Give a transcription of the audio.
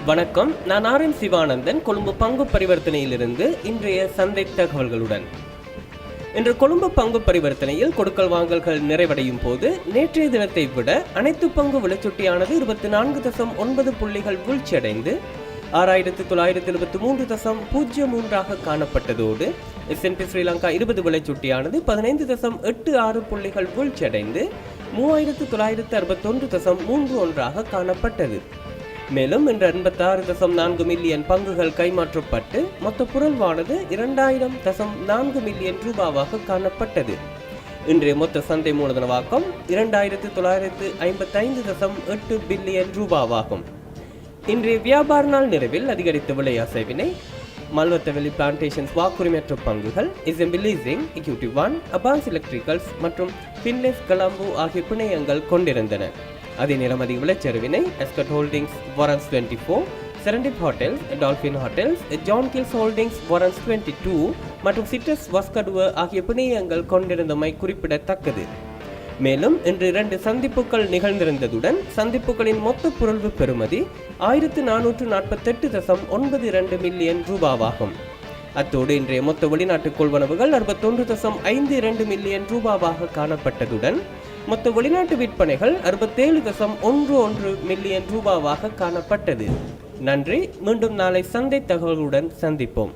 வணக்கம், நான் ஆர்.என். சிவானந்தன், கொழும்பு பங்கு பரிவர்த்தனையிலிருந்து இன்றைய சந்தை தகவல்களுடன். இன்று கொழும்பு பங்கு பரிவர்த்தனையில் கொடுக்கல் வாங்கல்கள் நிறைவடையும் போது நேற்றைய தினத்தை விட அனைத்து பங்கு விலைச்சுட்டியானது 24.9 புள்ளிகள் வீழ்ச்சியடைந்து 6923.03 காணப்பட்டதோடு S&P ஸ்ரீலங்கா 20 விலைச்சுட்டியானது 15.86 புள்ளிகள் வீழ்ச்சியடைந்து 3961.31 காணப்பட்டது. மேலும் இன்று 86.4 மில்லியன் பங்குகள் கைமாற்றப்பட்டு மொத்த புரள்வானது 2000.4 மில்லியன் ரூபாவாக காணப்பட்டது. இன்றைய மொத்த சந்தை மூலதனவாக்கம் 2955.8 பில்லியன் ரூபாவாகும். இன்றைய வியாபார நாள் நிறைவில் அதிகரித்த விலை அசைவினை மல்வத்தவெளி பிளான்டேஷன்ஸ் வாக்குரிமையற்ற பங்குகள், SMB leasing, EQT One, Abans electricals மற்றும் பின்லெஸ் கலாம்பு ஆகிய பிணையங்கள் கொண்டிருந்தன. அதே நேரம் அதிக விலைச்சரிவினை Ascot holdings warrants 24, Serendib hotels, Dolphin hotels, John Keells holdings warrants 22 மற்றும் சிட்ரஸ் வஸ்கடுவ ஆகிய பிணையங்கள் கொண்டிருந்தமை குறிப்பிடத்தக்கது. மேலும் இன்று 2 சந்திப்புகள் நிகழ்ந்திருந்ததுடன் சந்திப்புகளின் மொத்த புரள்வு பெறுமதி 1448.92 மில்லியன் ரூபாவாகும். அத்தோடு இன்றைய மொத்த வெளிநாட்டு கொள்வனவுகள் 61.52 மில்லியன் ரூபாவாக காணப்பட்டதுடன் மொத்த வெளிநாட்டு விற்பனைகள் 67.11 மில்லியன் ரூபாவாக காணப்பட்டது. நன்றி. மீண்டும் நாளை சந்தை தகவல்களுடன் சந்திப்போம்.